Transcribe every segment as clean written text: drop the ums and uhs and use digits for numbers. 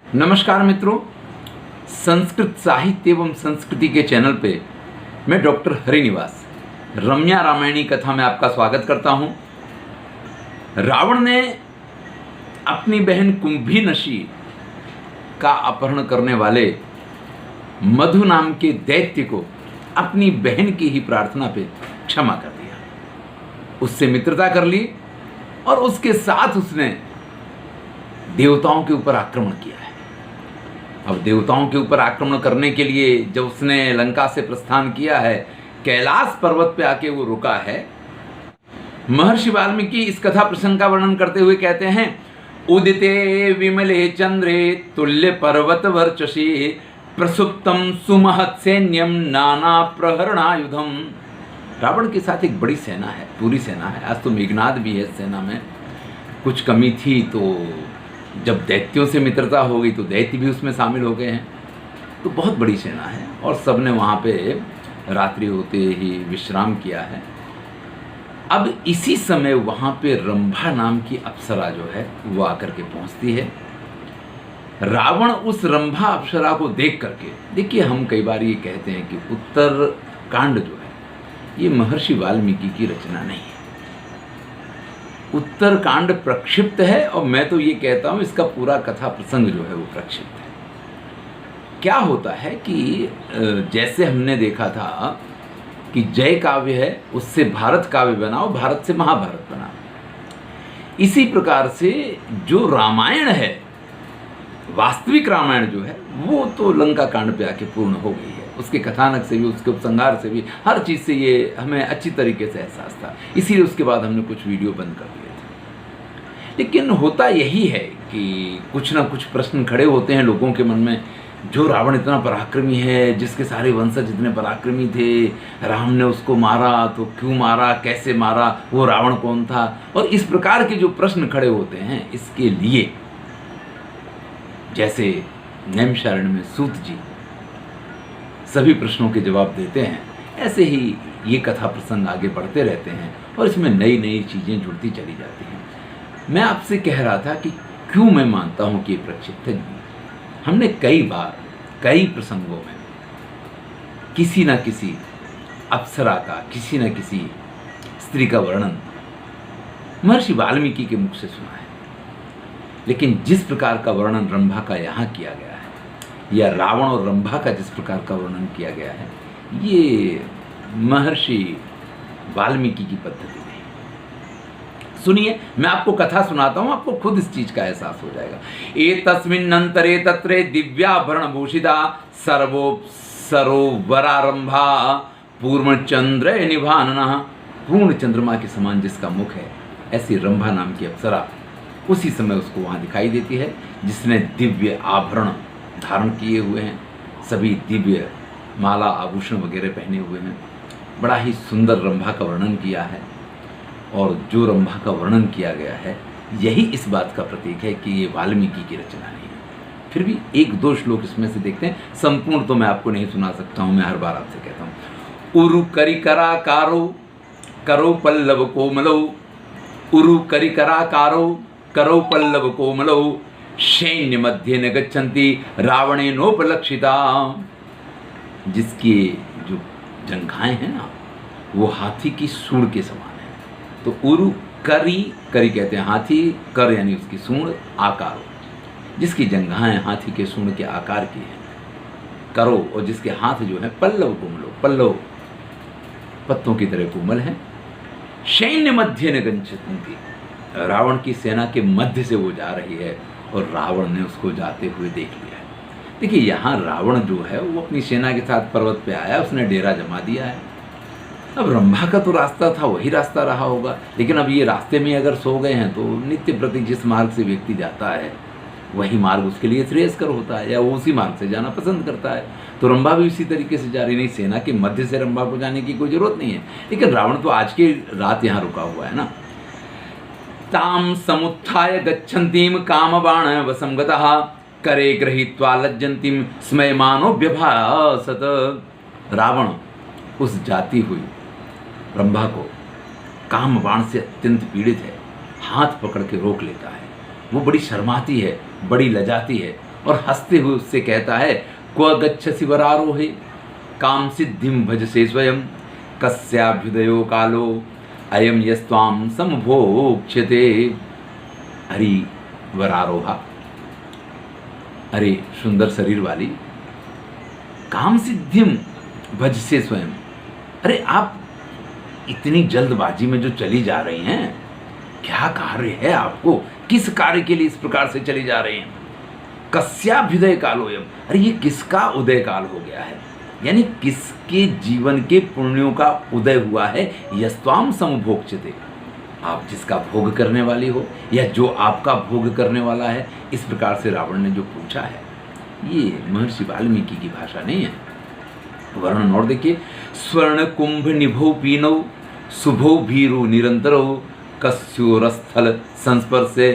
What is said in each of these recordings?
नमस्कार मित्रों, संस्कृत साहित्य एवं संस्कृति के चैनल पे मैं डॉक्टर हरिनिवास रम्या रामायणी कथा में आपका स्वागत करता हूँ। रावण ने अपनी बहन कुंभीनशी का अपहरण करने वाले मधु नाम के दैत्य को अपनी बहन की ही प्रार्थना पे क्षमा कर दिया, उससे मित्रता कर ली और उसके साथ उसने देवताओं के ऊपर आक्रमण किया है। अब देवताओं के ऊपर आक्रमण करने के लिए जब उसने लंका से प्रस्थान किया है, कैलाश पर्वत पे आके वो रुका है। महर्षि वाल्मीकि इस कथा प्रसंग का वर्णन करते हुए कहते हैं, उदिते विमले चंद्रे तुल्य पर्वत वर्चसी प्रसुप्तम सुमहत सैन्यम नाना प्रहरणायुधम। रावण के साथ एक बड़ी सेना है, पूरी सेना है। आज तो मेघनाद भी है सेना में, कुछ कमी थी तो जब दैत्यों से मित्रता हो गई तो दैत्य भी उसमें शामिल हो गए हैं। तो बहुत बड़ी सेना है और सब ने वहाँ पे रात्रि होते ही विश्राम किया है। अब इसी समय वहाँ पे रंभा नाम की अप्सरा जो है वो आकर के पहुँचती है। रावण उस रंभा अप्सरा को देख करके, देखिए हम कई बार ये कहते हैं कि उत्तर कांड जो है ये महर्षि वाल्मीकि की रचना नहीं है। उत्तर कांड प्रक्षिप्त है और मैं तो ये कहता हूँ इसका पूरा कथा प्रसंग जो है वो प्रक्षिप्त है। क्या होता है कि जैसे हमने देखा था कि जय काव्य है उससे भारत काव्य बनाओ, भारत से महाभारत बनाओ, इसी प्रकार से जो रामायण है, वास्तविक रामायण जो है वो तो लंका कांड पे आके पूर्ण हो गई है। उसके कथानक से भी, उसके उपसंहार से भी, हर चीज़ से ये हमें अच्छी तरीके से एहसास था, इसीलिए उसके बाद हमने कुछ वीडियो बंद कर दिए थे। लेकिन होता यही है कि कुछ ना कुछ प्रश्न खड़े होते हैं लोगों के मन में। जो रावण इतना पराक्रमी है, जिसके सारे वंशज इतने पराक्रमी थे, राम ने उसको मारा तो क्यों मारा, कैसे मारा, वो रावण कौन था, और इस प्रकार के जो प्रश्न खड़े होते हैं, इसके लिए जैसे नैमिषारण्य में सूत जी सभी प्रश्नों के जवाब देते हैं, ऐसे ही ये कथा प्रसंग आगे बढ़ते रहते हैं और इसमें नई नई चीज़ें जुड़ती चली जाती हैं। मैं आपसे कह रहा था कि क्यों मैं मानता हूँ कि ये प्रक्षिप्त है। हमने कई बार कई प्रसंगों में किसी न किसी अप्सरा का, किसी न किसी स्त्री का वर्णन महर्षि वाल्मीकि के मुख से सुना है, लेकिन जिस प्रकार का वर्णन रंभा का यहाँ किया गया है, या रावण और रंभा का जिस प्रकार का वर्णन किया गया है, ये महर्षि वाल्मीकि की पद्धति नहीं। सुनिए, मैं आपको कथा सुनाता हूँ, आपको खुद इस चीज का एहसास हो जाएगा। एतस्मिन्नन्तरे तत्रे दिव्याभरण भूषिता सरोवरारंभा पूर्णचंद्र निभाननः। पूर्ण चंद्रमा के समान जिसका मुख है, ऐसी रंभा नाम की अप्सरा उसी समय उसको वहाँ दिखाई देती है, जिसने दिव्य आभरण धारण किए हुए हैं, सभी दिव्य माला आभूषण वगैरह पहने हुए हैं। बड़ा ही सुंदर रंभा का वर्णन किया है, और जो रंभा का वर्णन किया गया है यही इस बात का प्रतीक है कि ये वाल्मीकि की रचना नहीं है। फिर भी एक दो श्लोक इसमें से देखते हैं, संपूर्ण तो मैं आपको नहीं सुना सकता हूँ, मैं हर बार आपसे कहता हूँ। उरु करिकरा कारो करो पल्लव कोमलो, उरु करिकरा कारो करो पल्लव कोमलो, सैन्य मध्य न गच्छन्ति रावणे नोपलक्षिता। जिसकी जो जंघाएं हैं ना, वो हाथी की सूंड के समान है। तो उरु करी, करी कहते हैं हाथी, कर यानी उसकी सूंड, आकार, जिसकी जंघाएं हाथी के सूंड के आकार की है, करो, और जिसके हाथ जो है पल्लव कोमलो, पल्लव पत्तों की तरह कोमल है। सैन्य मध्य न गच्छन्ति, रावण की सेना के मध्य से वो जा रही है और रावण ने उसको जाते हुए देख लिया है। देखिए, यहाँ रावण जो है वो अपनी सेना के साथ पर्वत पे आया, उसने डेरा जमा दिया है। अब रंभा का तो रास्ता था, वही रास्ता रहा होगा, लेकिन अब ये रास्ते में अगर सो गए हैं तो नित्य प्रति जिस मार्ग से व्यक्ति जाता है वही मार्ग उसके लिए श्रेयस्कर होता है, या वो उसी मार्ग से जाना पसंद करता है। तो रंभा भी इसी तरीके से जा रही, नहीं, सेना के मध्य से रंभा को जाने की कोई जरूरत नहीं है, लेकिन रावण तो आज की रात यहाँ रुका हुआ है ना। ताम समुत्थाय गच्छन्तीम कामबाण वसंगतः करे गृहीत्वा लज्जन्तीम स्मयमानो व्यभासत। रावण उस जाती हुई रंभा को काम बाण से अत्यंत पीड़ित है, हाथ पकड़ के रोक लेता है। वो बड़ी शर्माती है, बड़ी लजाती है और हंसते हुए उससे कहता है, क्व गच्छसि वरारोहे काम सिद्धिम भजसे स्वयं कस्याभ्युदयो कालो अयम यस्त्वाम समभोक्ष्यते। हरि वरारोहा, अरे सुंदर शरीर वाली, काम सिद्धिम भजसे स्वयं, अरे आप इतनी जल्दबाजी में जो चली जा रही हैं, क्या कार्य है आपको, किस कार्य के लिए इस प्रकार से चली जा रही हैं? कस्याभ्युदय कालोयम, अरे ये किसका उदय काल हो गया है, यानी किसके जीवन के पुण्यों का उदय हुआ है? यस्त्वाम समभोक्ष्यते, आप जिसका भोग करने वाली हो या जो आपका भोग करने वाला है, इस प्रकार से रावण ने जो पूछा है, ये महर्षि वाल्मीकि की भाषा नहीं है। वर्णन और देखिए, स्वर्ण कुंभ निभो पीनौ शुभो भीरु निरंतरो कस्योरस्थल संस्पर्शे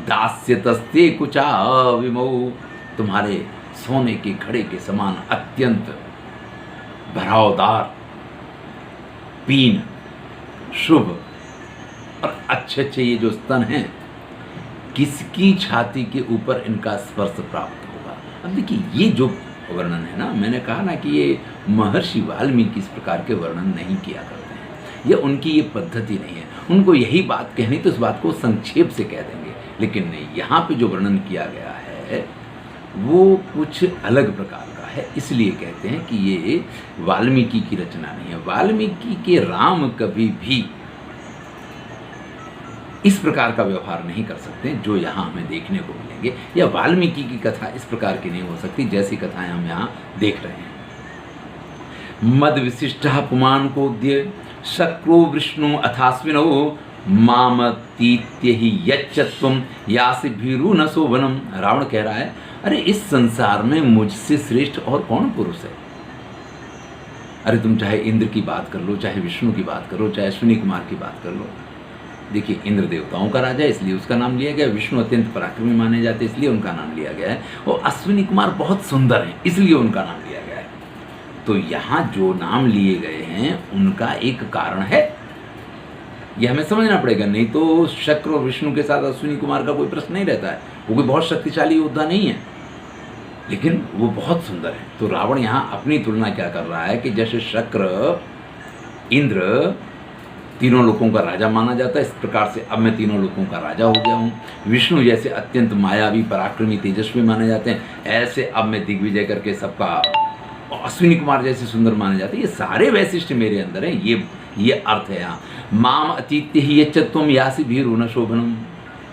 दास्यतस्ते कुचा विमौ। तुम्हारे सोने के घड़े के समान अत्यंत भरावदार पीन, शुभ और अच्छे अच्छे ये जो स्तन हैं, किसकी छाती के ऊपर इनका स्पर्श प्राप्त होगा? अब देखिए, ये जो वर्णन है ना, मैंने कहा ना कि ये महर्षि वाल्मीकि इस प्रकार के वर्णन नहीं किया करते हैं, ये उनकी ये पद्धति नहीं है। उनको यही बात कहनी तो इस बात को संक्षेप से कह देंगे, लेकिन नहीं, यहाँ पे जो वर्णन किया गया है वो कुछ अलग प्रकार का है, इसलिए कहते हैं कि ये वाल्मीकि की रचना नहीं है। वाल्मीकि के राम कभी भी इस प्रकार का व्यवहार नहीं कर सकते जो यहाँ हमें देखने को मिलेंगे, या वाल्मीकि की कथा इस प्रकार की नहीं हो सकती जैसी कथाएं हम यहाँ देख रहे हैं। मद विशिष्ट पुमान कोद्य शक्रो विष्णु अथास्विनो मामतीत्य ही यच्चत्वम यासि भीरु न शोभनम। रावण कह रहा है, अरे इस संसार में मुझसे श्रेष्ठ और कौन पुरुष है? अरे तुम चाहे इंद्र की बात कर लो, चाहे विष्णु की बात करो, चाहे अश्विनी कुमार की बात कर लो। देखिए, इंद्र देवताओं का राजा इसलिए उसका नाम लिया गया, विष्णु अत्यंत पराक्रमी माने जाते इसलिए उनका नाम लिया गया है, और अश्विनी कुमार बहुत सुंदर हैं इसलिए उनका नाम लिया गया है। तो यहाँ जो नाम लिए गए हैं उनका एक कारण है, यह हमें समझना पड़ेगा, नहीं तो शक्र और विष्णु के साथ अश्विनी कुमार का कोई प्रश्न नहीं रहता है। वो कोई बहुत शक्तिशाली योद्धा नहीं है, लेकिन वो बहुत सुंदर है। तो रावण यहाँ अपनी तुलना क्या कर रहा है कि जैसे शक्र, इंद्र तीनों लोगों का राजा माना जाता है, इस प्रकार से अब मैं तीनों लोगों का राजा हो गया हूँ। विष्णु जैसे अत्यंत मायावी, पराक्रमी, तेजस्वी माने जाते हैं, ऐसे अब मैं दिग्विजय करके सबका, अश्विनी कुमार जैसे सुंदर माने जाते हैं। ये सारे वैशिष्ट मेरे अंदर हैं, ये अर्थ है यहाँ। माम अतीत्य ही यच्चत्वम यासि भीरु न शोभनम।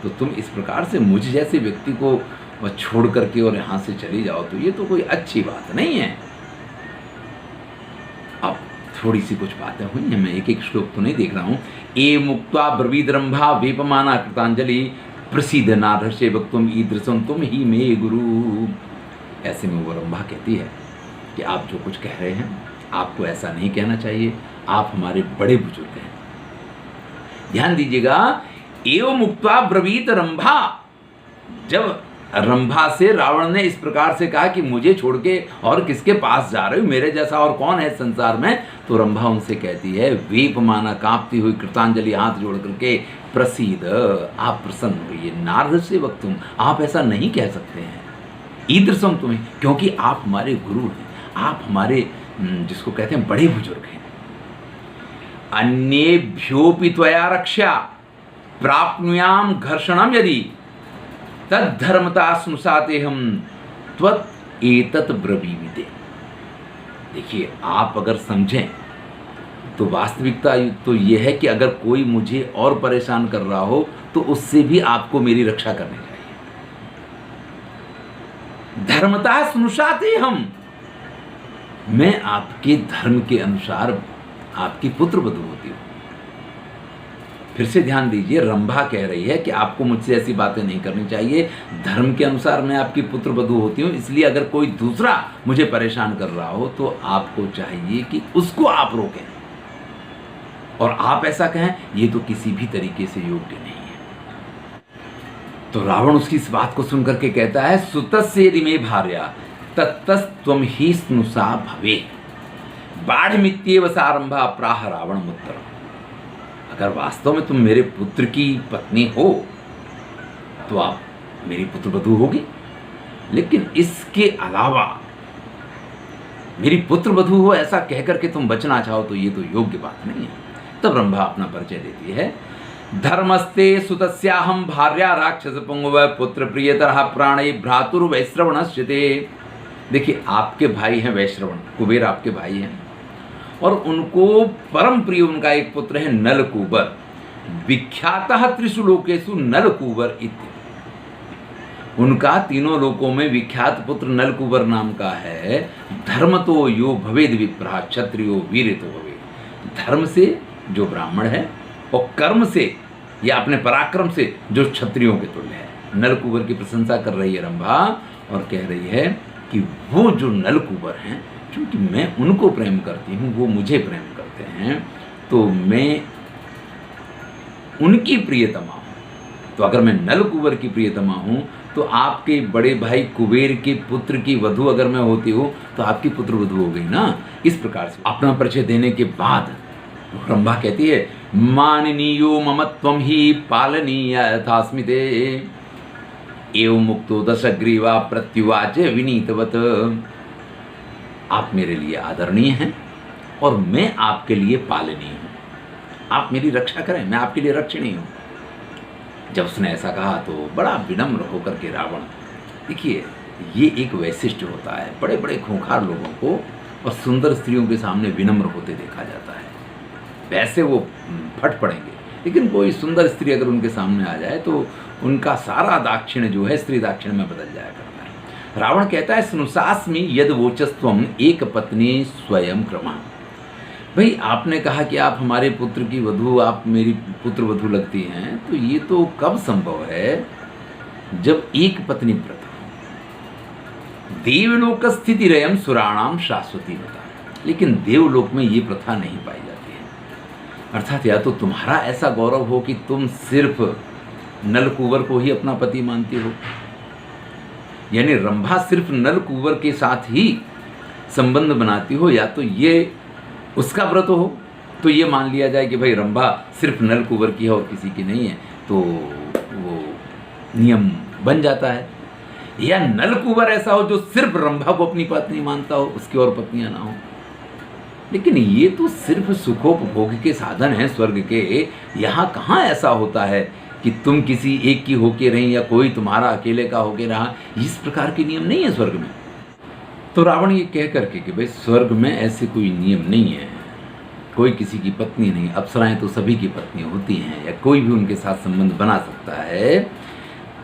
तो तुम इस प्रकार से मुझ जैसे व्यक्ति को छोड़ करके और यहाँ से चली जाओ, तो ये तो कोई अच्छी बात नहीं है। अब थोड़ी सी कुछ बातें हुई हैं, मैं एक एक श्लोक तो नहीं देख रहा हूँ। ए मुक्त्वा ब्रवीद रंभा वेपमाना कृतांजलि प्रसीद नारहर्षे वक्तुम ईदृशम तुम ही मे गुरु। ऐसे में वो रंभा कहती है कि आप जो कुछ कह रहे हैं आपको ऐसा नहीं कहना चाहिए, आप हमारे बड़े बुजुर्ग हैं। ध्यान दीजिएगा, एवं मुक्त्वा ब्रवीत रंभा, जब रंभा से रावण ने इस प्रकार से कहा कि मुझे छोड़ के और किसके पास जा रहे हो, मेरे जैसा और कौन है संसार में, तो रंभा उनसे कहती है, वेपमाना, कांपती हुई, कृतांजलि, हाथ जोड़ करके, प्रसीद, आप प्रसन्न होइए, नारहर्षे वक्तुम, आप ऐसा नहीं कह सकते हैं, ईदृशम तुम्हें, क्योंकि आप हमारे गुरु हैं, आप हमारे जिसको कहते हैं बड़े बुजुर्ग हैं। अन्येभ्योपि त्वया रक्षा प्राप्नुयाम घर्षणम यदि तद्धर्मता स्नुषाते हम त्वत् एतत् ब्रवीमिते। देखिए, आप अगर समझें तो वास्तविकता तो यह है कि अगर कोई मुझे और परेशान कर रहा हो तो उससे भी आपको मेरी रक्षा करनी चाहिए। धर्मता स्नुषाते हम, मैं आपके धर्म के अनुसार आपकी पुत्र वधू होती हूँ। फिर से ध्यान दीजिए, रंभा कह रही है कि आपको मुझसे ऐसी बातें नहीं करनी चाहिए, धर्म के अनुसार मैं आपकी पुत्र वधू होती हूँ, इसलिए अगर कोई दूसरा मुझे परेशान कर रहा हो तो आपको चाहिए कि उसको आप रोकें, और आप ऐसा कहें, ये तो किसी भी तरीके से योग्य नहीं है। तो रावण उसकी इस बात को सुनकर के कहता है, सुतस्य रिमे भार्या तत्तस्त्वम ही स्नुषा भवे बाढ़मित्येव सारंभा प्राह रावण मुत्तर। अगर वास्तव में तुम मेरे पुत्र की पत्नी हो तो आप मेरी पुत्र वधू होगी। लेकिन इसके अलावा मेरी पुत्र वधू हो ऐसा कहकर के तुम बचना चाहो तो ये तो योग्य बात नहीं है। तब रंभा अपना परिचय देती है। धर्मस्ते सुतस्याहम भार्या राक्षस पुंगव पुत्र प्रियतरः प्राणे भ्रातुर्वैश्रवणस्यते। देखिए, आपके भाई हैं वैश्रवण, कुबेर आपके भाई हैं, और उनको परम प्रिय उनका एक पुत्र है नलकूबर, विख्यातः त्रिषु लोकेषु नलकूबर इति। उनका तीनों लोकों में विख्यात पुत्र नलकूबर नाम का है। धर्म तो यो भवेद विप्रः क्षत्रियो वीर तो भवेद। धर्म से जो ब्राह्मण है और कर्म से या अपने पराक्रम से जो क्षत्रियों के तुल्य है। नलकूबर की प्रशंसा कर रही है रंभा और कह रही है कि वो जो नलकूबर हैं, क्योंकि मैं उनको प्रेम करती हूँ, वो मुझे प्रेम करते हैं, तो मैं उनकी प्रियतमा हूँ। तो अगर मैं नलकूबर की प्रियतमा हूँ तो आपके बड़े भाई कुबेर के पुत्र की वधू अगर मैं होती हूँ तो आपकी पुत्र वधू हो गई ना। इस प्रकार से अपना परिचय देने के बाद रंभा कहती है, माननीयो मम त्वं ही पालनीय यथास्मिते एवं मुक्तो दशग्रीवा प्रत्युवाच विनीतवत। आप मेरे लिए आदरणीय हैं और मैं आपके लिए पालनीय हूँ। आप मेरी रक्षा करें, मैं आपके लिए रक्षणीय हूँ। जब उसने ऐसा कहा तो बड़ा विनम्र होकर के रावण, देखिए ये एक वैशिष्ट्य होता है, बड़े बड़े खूंखार लोगों को और सुंदर स्त्रियों के सामने विनम्र होते देखा जाता है। वैसे वो फट पड़ेंगे, लेकिन कोई सुंदर स्त्री अगर उनके सामने आ जाए तो उनका सारा दाक्षिण्य जो है स्त्री दाक्षिण्य में बदल जाया करता है। रावण कहता है, स्नुषास्मि यद वोचस्त्वम एक पत्नी स्वयं क्रमः। भाई, आपने कहा कि आप हमारे पुत्र की वधू, आप मेरी पुत्र वधू लगती हैं, तो ये तो कब संभव है जब एक पत्नी व्रत हो। देवलोक स्थिति रयम सुराणाम शाश्वती होता है, लेकिन देवलोक में ये प्रथा नहीं पाई जाती है। अर्थात या तो तुम्हारा ऐसा गौरव हो कि तुम सिर्फ नलकूबर को ही अपना पति मानती हो, यानी रंभा सिर्फ नलकूबर के साथ ही संबंध बनाती हो, या तो ये उसका व्रत हो तो ये मान लिया जाए कि भाई रंभा सिर्फ नलकूबर की है और किसी की नहीं है, तो वो नियम बन जाता है। या नलकूबर ऐसा हो जो सिर्फ रंभा को अपनी पत्नी मानता हो, उसकी और पत्नियां ना हो। लेकिन ये तो सिर्फ सुखोपभोग के साधन हैं स्वर्ग के। यहाँ कहाँ ऐसा होता है कि तुम किसी एक की होके रही या कोई तुम्हारा अकेले का होके रहा। इस प्रकार के नियम नहीं है स्वर्ग में। तो रावण ये कह करके कि भाई स्वर्ग में ऐसे कोई नियम नहीं है, कोई किसी की पत्नी नहीं, अप्सराएं तो सभी की पत्नी होती हैं, या कोई भी उनके साथ संबंध बना सकता है।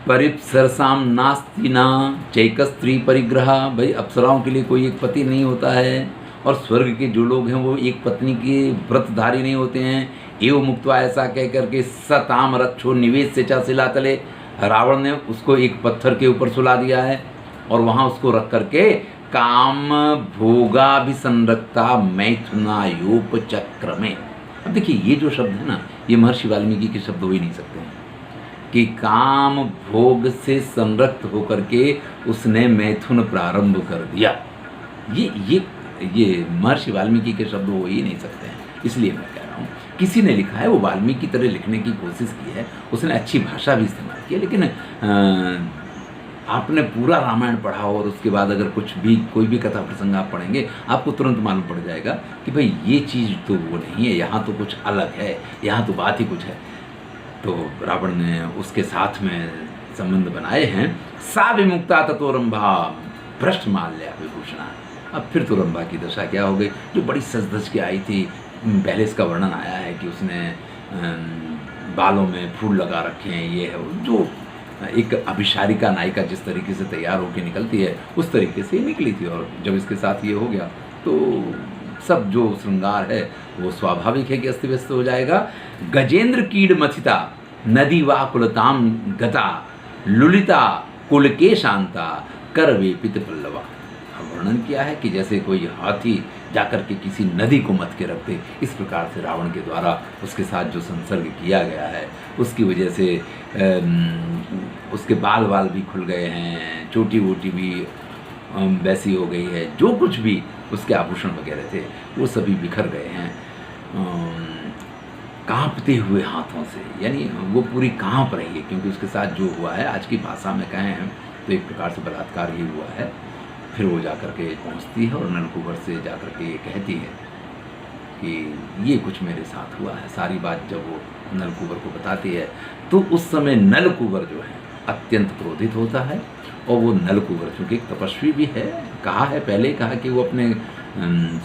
परिप्सरसाम नास्ति ना चैक स्त्री परिग्रह। भाई, अप्सराओं के लिए कोई एक पति नहीं होता है, और स्वर्ग के जो लोग हैं वो एक पत्नी के व्रतधारी नहीं होते हैं। एवं मुक्त्वा, ऐसा कह करके सताम रक्षो निवेश से चा शिलातले। रावण ने उसको एक पत्थर के ऊपर सुला दिया है और वहाँ उसको रख करके काम भोगाभिसंरक्ता मैथुनायोपचक्र में। अब देखिए, ये जो शब्द है ना, ये महर्षि वाल्मीकि के शब्द हो ही नहीं सकते हैं कि काम भोग से संरक्त होकर के उसने मैथुन प्रारंभ कर दिया। ये महर्षि वाल्मीकि के शब्द हो ही नहीं सकते हैं। इसलिए मैं कह रहा हूँ, किसी ने लिखा है, वो वाल्मीकि की तरह लिखने की कोशिश की है, उसने अच्छी भाषा भी इस्तेमाल की है, लेकिन आपने पूरा रामायण पढ़ा और उसके बाद अगर कोई भी कथा प्रसंग आप पढ़ेंगे, आपको तुरंत मालूम पड़ जाएगा कि भाई ये चीज़ तो वो नहीं है, यहाँ तो कुछ अलग है, यहाँ तो बात ही कुछ है। तो रावण ने उसके साथ में संबंध बनाए हैं। सा विमुक्ता ततो रंभा भ्रष्ट माल्या विभूषणा। अब फिर तो रंभा की दशा क्या हो गई, जो बड़ी सज धज के आई थी। पहले इसका वर्णन आया है कि उसने बालों में फूल लगा रखे हैं, ये है जो एक अभिसारिका नायिका जिस तरीके से तैयार होकर निकलती है उस तरीके से निकली थी। और जब इसके साथ ये हो गया तो सब जो श्रृंगार है वो स्वाभाविक है कि अस्त व्यस्त हो जाएगा। गजेंद्र कीड़ मथिता नदी वा कुलताम गता लुलिता कुलके शांता कर वे पित पल्लवा। वर्णन किया है कि जैसे कोई हाथी जाकर के किसी नदी को मथ के रखते, इस प्रकार से रावण के द्वारा उसके साथ जो संसर्ग किया गया है उसकी वजह से उसके बाल भी खुल गए हैं, चोटी वोटी भी वैसी हो गई है, जो कुछ भी उसके आभूषण वगैरह थे वो सभी बिखर गए हैं कांपते हुए हाथों से। यानी वो पूरी कांप रही है, क्योंकि उसके साथ जो हुआ है, आज की भाषा में कहें तो एक प्रकार से बलात्कार ही हुआ है। फिर वो जाकर के पहुंचती है और नलकूबर से जाकर के ये कहती है कि ये कुछ मेरे साथ हुआ है। सारी बात जब वो नलकूबर को बताती है तो उस समय नलकूबर जो है अत्यंत क्रोधित होता है। और वो नलकूबर चूँकि एक तपस्वी भी है, कहा है पहले ही कहा कि वो अपने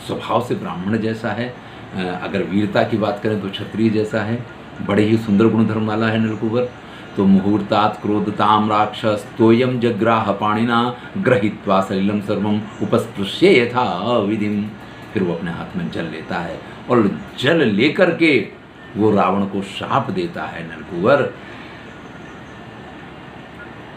स्वभाव से ब्राह्मण जैसा है, अगर वीरता की बात करें तो क्षत्रिय जैसा है, बड़े ही सुंदर गुणधर्म वाला है नलकूबर। तो मुहूर्तात् क्रोधताम राक्षस तोयम जग्राह पाणिना गृहीत्वा सलिलम सर्वम उपस्पृश्य यथा विधिम। फिर वो अपने हाथ में जल लेता है और जल लेकर के वो रावण को शाप देता है नलकूबर।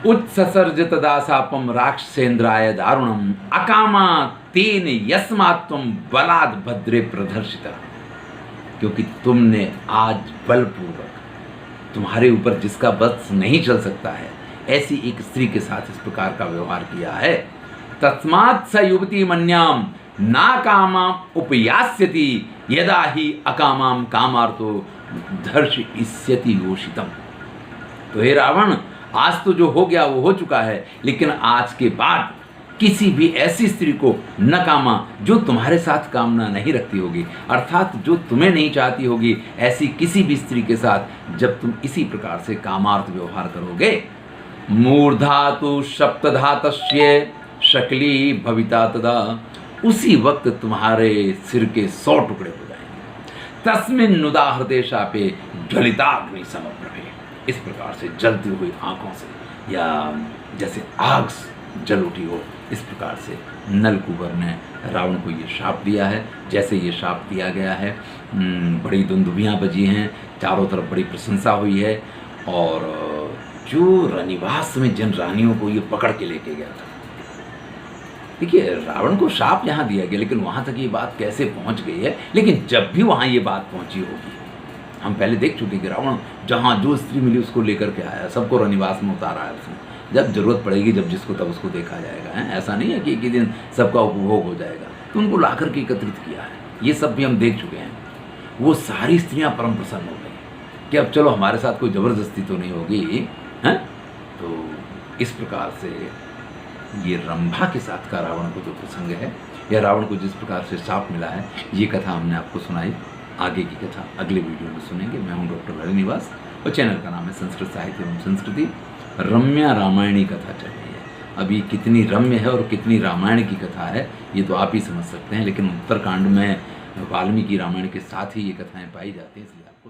उत्ससर्ज तदा शापम राक्षसेन्द्राय दारुणम अकामा तेन यस्मात्वम बलाद भद्रे प्रदर्शिता। क्योंकि तुमने आज बलपूर्वक, तुम्हारे ऊपर जिसका बस नहीं चल सकता है, ऐसी एक स्त्री के साथ इस प्रकार का व्यवहार किया है। तस्मात् स युवती मन्याम ना कामा उपयास्यति यदा ही अकामाम कामार्तो धर्षयिष्यति योषितम। तो हे रावण, आज तो जो हो गया वो हो चुका है, लेकिन आज के बाद किसी भी ऐसी स्त्री को न कामा जो तुम्हारे साथ कामना नहीं रखती होगी, अर्थात जो तुम्हें नहीं चाहती होगी, ऐसी किसी भी स्त्री के साथ जब तुम इसी प्रकार से कामार्थ व्यवहार करोगे, मूर्धा तो सप्तधातस्य शकली भविता तदा, उसी वक्त तुम्हारे सिर के 100 टुकड़े हो जाएंगे। तस्मिन् नुदाहृते शापे ज्वलिताग्नि समप्रभे। इस प्रकार से जलती हुई आंखों से या जैसे आग जल उठी हो, इस प्रकार से नलकूबर ने रावण को ये शाप दिया है। जैसे ये शाप दिया गया है, बड़ी दुंदुभियाँ बजी हैं, चारों तरफ बड़ी प्रशंसा हुई है। और जो रनिवास में जिन रानियों को ये पकड़ के लेके गया था, देखिए रावण को शाप यहाँ दिया गया, लेकिन वहाँ तक ये बात कैसे पहुँच गई है। लेकिन जब भी वहाँ ये बात पहुँची होगी, हम पहले देख चुके कि रावण जहाँ जो स्त्री मिली उसको लेकर के आया, सबको रनिवास में उतारा है उसने। जब जरूरत पड़ेगी, जब जिसको तब उसको देखा जाएगा, है ऐसा नहीं है कि एक ही दिन सबका उपभोग हो जाएगा। तो उनको ला करके एकत्रित किया है, ये सब भी हम देख चुके हैं। वो सारी स्त्रियाँ परम प्रसन्न हो गई कि अब चलो हमारे साथ कोई ज़बरदस्ती तो नहीं होगी, हैं। तो इस प्रकार से ये रंभा के साथ का रावण को जो प्रसंग है, या रावण को जिस प्रकार से शाप मिला है, ये कथा हमने आपको सुनाई। आगे की कथा अगले वीडियो में सुनेंगे। मैं हूँ डॉक्टर हरिनिवास और चैनल का नाम है संस्कृत साहित्य एवं संस्कृति। रम्या रामायणी कथा चल रही है। अभी कितनी रम्य है और कितनी रामायण की कथा है ये तो आप ही समझ सकते हैं, लेकिन उत्तरकांड में वाल्मीकि रामायण के साथ ही ये कथाएं पाई जाती हैं, इसलिए आपको